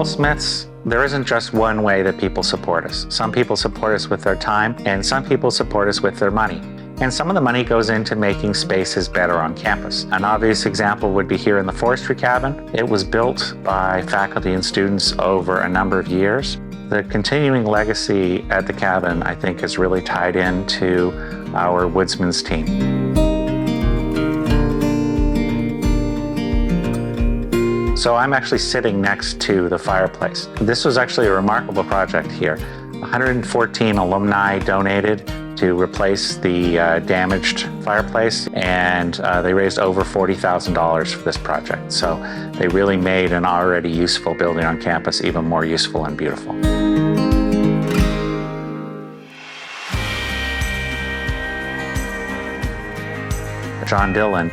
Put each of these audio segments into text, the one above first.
Paul Smith's, there isn't just one way that people support us. Some people support us with their time, and some people support us with their money. And some of the money goes into making spaces better on campus. An obvious example would be here in the forestry cabin. It was built by faculty and students over a number of years. The continuing legacy at the cabin, I think, is really tied into our Woodsman's team. So I'm actually sitting next to the fireplace. This was actually a remarkable project here. 114 alumni donated to replace the damaged fireplace, and they raised over $40,000 for this project. So they really made an already useful building on campus even more useful and beautiful. John Dillon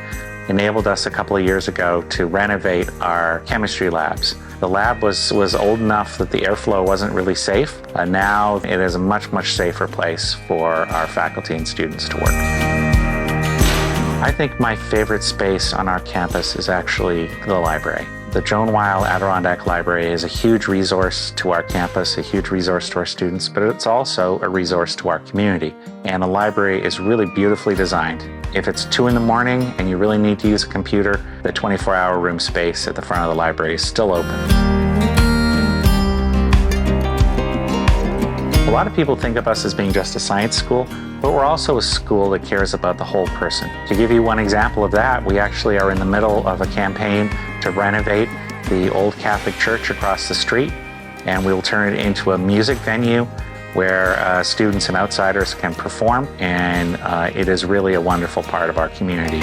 enabled us a couple of years ago to renovate our chemistry labs. The lab was old enough that the airflow wasn't really safe. Now it is a much, much safer place for our faculty and students to work. I think my favorite space on our campus is actually the library. The Joan Weil Adirondack Library is a huge resource to our campus, a huge resource to our students, but it's also a resource to our community. And the library is really beautifully designed. If it's 2 in the morning and you really need to use a computer, the 24-hour room space at the front of the library is still open. A lot of people think of us as being just a science school, but we're also a school that cares about the whole person. To give you one example of that, we actually are in the middle of a campaign to renovate the old Catholic church across the street, and we will turn it into a music venue where students and outsiders can perform, and it is really a wonderful part of our community.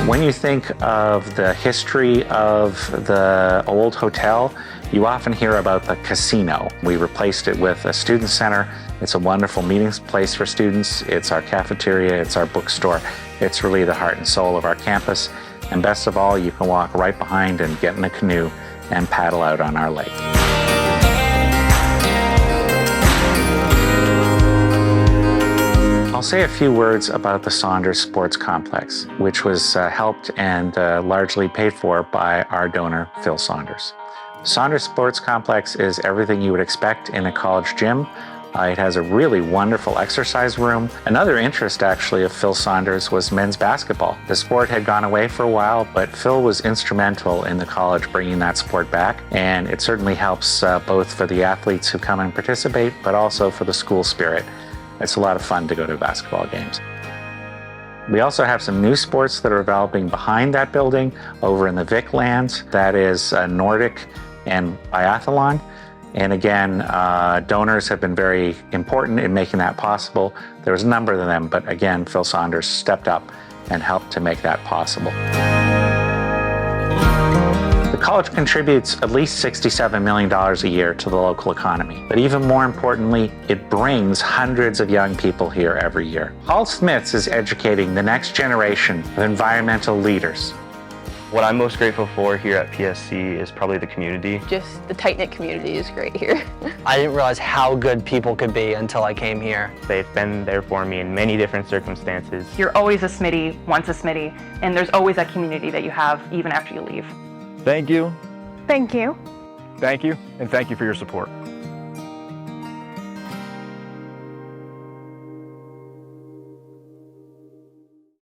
When you think of the history of the old hotel, you often hear about the casino. We replaced it with a student center. It's a wonderful meeting place for students. It's our cafeteria, it's our bookstore. It's really the heart and soul of our campus. And best of all, you can walk right behind and get in a canoe and paddle out on our lake. I'll say a few words about the Saunders Sports Complex, which was helped and largely paid for by our donor, Phil Saunders. Saunders Sports Complex is everything you would expect in a college gym. It has a really wonderful exercise room. Another interest, actually, of Phil Saunders was men's basketball. The sport had gone away for a while, but Phil was instrumental in the college bringing that sport back, and it certainly helps both for the athletes who come and participate, but also for the school spirit. It's a lot of fun to go to basketball games. We also have some new sports that are developing behind that building over in the Vic lands. That is Nordic and biathlon. And again, donors have been very important in making that possible. There was a number of them, but again, Phil Saunders stepped up and helped to make that possible. The college contributes at least $67 million a year to the local economy. But even more importantly, it brings hundreds of young people here every year. Paul Smith's is educating the next generation of environmental leaders. What I'm most grateful for here at PSC is probably the community. Just the tight-knit community is great here. I didn't realize how good people could be until I came here. They've been there for me in many different circumstances. You're always a Smitty, once a Smitty, and there's always that community that you have even after you leave. Thank you. Thank you. Thank you, and thank you for your support.